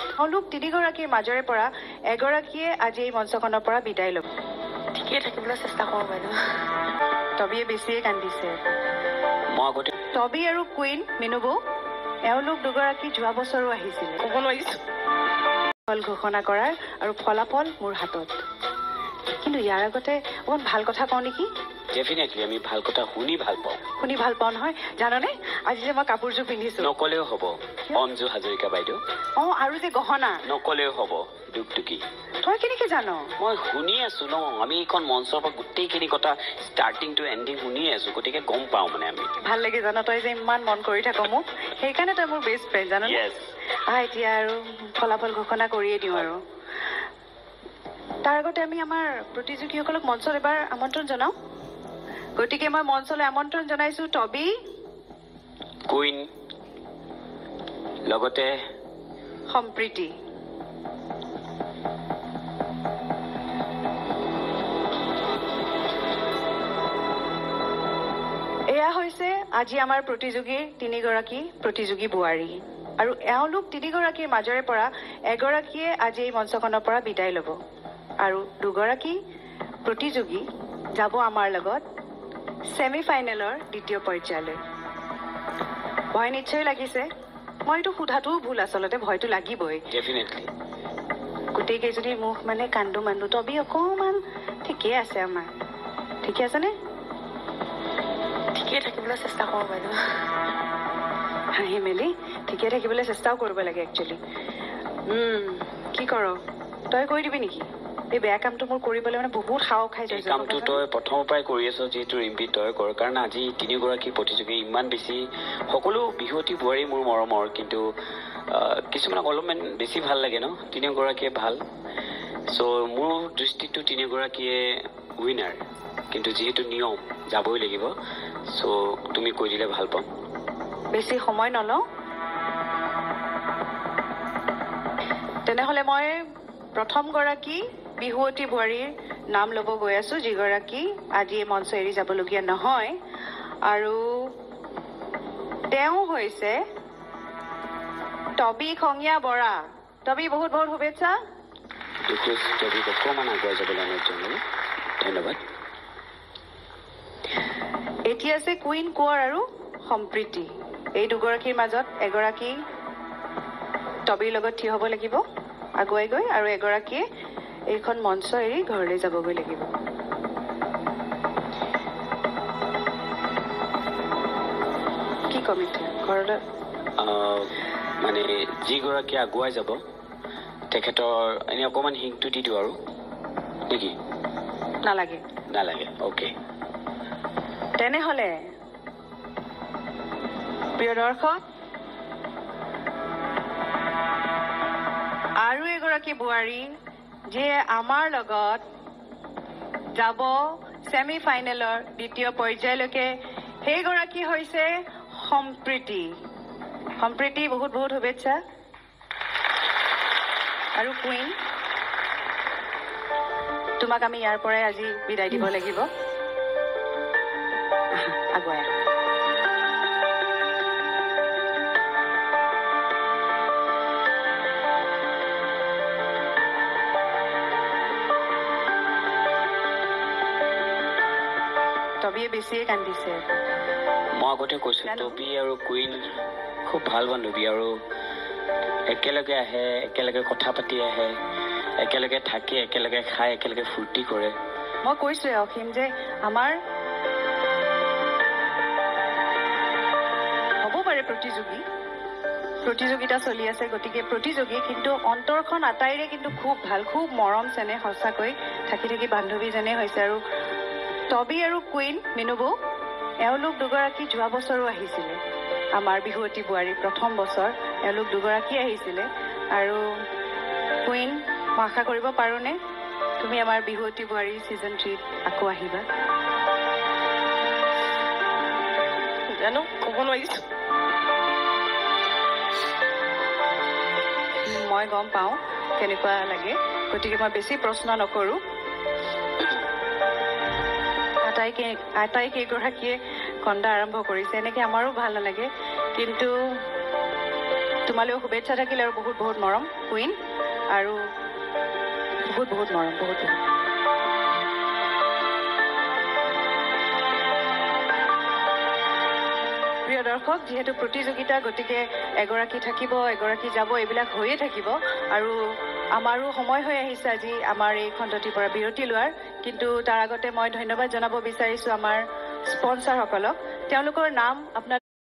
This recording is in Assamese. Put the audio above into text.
তেওঁলোক তিনিগৰাকীৰ মাজৰে পৰা এগৰাকীয়ে আজি এই মঞ্চখনৰ পৰা বিদায় ল'ব। ঠিকেই থাকিবলৈ চেষ্টা কৰোঁ বাইদেউ। টবিয়ে বেছিয়ে কান্দিছে। মই আগতে টবি আৰু কুইন মিনুবৌ এওঁলোক দুগৰাকী যোৱা বছৰো আহিছিলে। ক'ব নোৱাৰিছোঁ। ফল ঘোষণা কৰাৰ আৰু ফলাফল মোৰ হাতত। কিন্তু ইয়াৰ আগতে অকণমান ভাল কথা কওঁ নেকি? ডেফিনেটলি আমি ভাল কথা শুনি ভাল পাওঁ। শুনি ভাল পাওঁ নহয়। জাননে আজি যে মই কাপোৰযোৰ পিন্ধিছো। নকলেও হ'ব অঞ্জু হাজৰিকা বাইদেউ। আৰু যে গহনা নকলেও হ'ব দুকটুকি। তই কেনেকে জান? মই শুনি আছো ন, আমি এইখন মঞ্চৰ পৰা গোটেইখিনি কথা ষ্টাৰ্টিং টু এণ্ডিং শুনিয়ে আছো, গতিকে গম পাওঁ মানে আমি। ভাল লাগে জান, তই যে ইমান মন কৰি থাক মোক, সেইকাৰণে তই মোৰ বেষ্ট ফ্ৰেণ্ড জান। এতিয়া আৰু ফলাফল ঘোষণা কৰিয়ে দিওঁ আৰু তাৰ আগতে আমি আমাৰ প্ৰতিযোগীসকলক মঞ্চত এবাৰ আমন্ত্ৰণ জনাওঁ। গতিকে মই মঞ্চলৈ আমন্ত্ৰণ জনাইছো টবি, কুইন, লগতে সম্প্ৰীতি। এয়া হৈছে আজি আমাৰ প্ৰতিযোগীৰ তিনিগৰাকী প্ৰতিযোগী বোৱাৰী, আৰু এওঁলোক তিনিগৰাকীৰ মাজৰে পৰা এগৰাকীয়ে আজি এই মঞ্চখনৰ পৰা বিদায় ল'ব, আৰু দুগৰাকী প্ৰতিযোগী যাব আমাৰ লগত ছেমি ফাইনেলৰ দ্বিতীয় পৰ্যায়লৈ। ভয় নিশ্চয় লাগিছে। মই এইটো সোধাটোও ভুল, আচলতে ভয়টো লাগিবই। ডেফিনেটলি গোটেই কেইজনীৰ মুখ মানে কান্দো মান্দো। টবি অকণমান ঠিকেই আছে আমাৰ, ঠিকে আছেনে? ঠিকেই থাকিবলৈ চেষ্টা কৰোঁ বাইদেউ। হাঁহি মেলি ঠিকে থাকিবলৈ চেষ্টাও কৰিব লাগে একচুৱেলি। কি কৰ তই কৰি দিবি নেকি? এই বেয়া কামটো মোৰ কৰিবলৈ মানে বহুত সাহস খাই এই কামটো তই প্ৰথমৰ পৰাই কৰি আছ, যিহেতু ৰিম্পি তই কৰ, কাৰণ আজি তিনিগৰাকী প্ৰতিযোগী ইমান বেছি, সকলো বিহুৱতী বোৱাৰী মোৰ মৰমৰ, কিন্তু কিছুমানক অলপমান বেছি ভাল লাগে ন, তিনিগৰাকীয়ে ভাল। চ' মোৰ দৃষ্টিটো তিনিগৰাকীয়ে উইনাৰ, কিন্তু যিহেতু নিয়ম যাবই লাগিব, চ' তুমি কৈ দিলে ভাল পাম। বেছি সময় নলওঁ। তেনেহ'লে মই প্ৰথমগৰাকী বিহুৱতী বোৱাৰীৰ নাম ল'ব গৈ আছো, যিগৰাকী আজি এই মঞ্চ এৰি যাবলগীয়া নহয়, আৰু তেওঁ হৈছে টবি খঙীয়া বৰা। টবি, বহুত বহুত শুভেচ্ছা। টবিক অকণমান আগুৱাই যাবলৈ অনুৰোধ জনালোঁ। ধন্যবাদ। এতিয়া আছে কুইন কোঁৱৰ আৰু সম্প্ৰীতি। এই দুগৰাকীৰ মাজত এগৰাকী টবিৰ লগত থিয় হ'ব লাগিব আগুৱাই গৈ, আৰু এগৰাকীয়ে এইখন মঞ্চ এৰি ঘৰলৈ যাবগৈ লাগিব। কি ক'ম এতিয়া ঘৰলৈ? মানে যিগৰাকী আগুৱাই যাব তেখেতৰ এনে অকণমান হিংটো দি দিওঁ আৰু নেকি? নালাগে? নালাগে, অ'কে। তেনেহ'লে প্ৰিয় দৰ্শক, আৰু এগৰাকী বোৱাৰী যিয়ে আমাৰ লগত যাব ছেমি ফাইনেলৰ দ্বিতীয় পৰ্যায়লৈকে, সেইগৰাকী হৈছে সম্প্ৰীতি। সম্প্ৰীতি, বহুত বহুত শুভেচ্ছা। আৰু কুইন, তোমাক আমি ইয়াৰ পৰাই আজি বিদায় দিব লাগিব। আগুৱাই আহা। টবিয়ে বেছিয়ে কান্দিছে। মই আগতে কৈছোঁ, টবি আৰু কুইন খুব ভাল বান্ধৱী, আৰু একেলগে আহে, একেলগে কথা পাতি আহে, একেলগে থাকে, একেলগে খায়, একেলগে ফূৰ্তি কৰে। মই কৈছোৱে অসীম যে আমাৰ হ'ব পাৰে প্ৰতিযোগিতা চলি আছে, গতিকে প্ৰতিযোগী, কিন্তু অন্তৰখন আটাইৰে কিন্তু খুব ভাল, খুব মৰম চেনেহ, সঁচাকৈ থাকি থাকি বান্ধৱী যেনে হৈছে। আৰু টবি আৰু কুইন মিনুবৌ এওঁলোক দুগৰাকী যোৱা বছৰো আহিছিলে আমাৰ বিহুৱতী বোৱাৰী, প্ৰথম বছৰ এওঁলোক দুগৰাকী আহিছিলে। আৰু কুইন, মই আশা কৰিব পাৰোঁনে তুমি আমাৰ বিহুৱতী বোৱাৰী ছিজন 3ত আকৌ আহিবা? জানো, ক'ব নোৱাৰিছোঁ। মই গম পাওঁ কেনেকুৱা লাগে, গতিকে মই বেছি প্ৰশ্ন নকৰোঁ। আটাইকেইগৰাকীয়ে কন্দা আৰম্ভ কৰিছে, এনেকৈ আমাৰো ভাল নালাগে, কিন্তু তোমালৈও শুভেচ্ছা থাকিল আৰু বহুত বহুত মৰম কুইন আৰু বহুত বহুত মৰম বহুত বহুত প্ৰিয় দৰ্শক, যিহেতু প্ৰতিযোগিতা, গতিকে এগৰাকী থাকিব, এগৰাকী যাব, এইবিলাক হৈয়ে থাকিব আৰু আমাৰো সময় হৈ আহিছে আজি আমাৰ এই খণ্ডটিৰ পৰা বিৰতি লোৱাৰ। কিন্তু তাৰ আগতে মই ধন্যবাদ জনাব বিচাৰিছোঁ আমাৰ স্পনচাৰসকলক। তেওঁলোকৰ নাম আপোনালোকে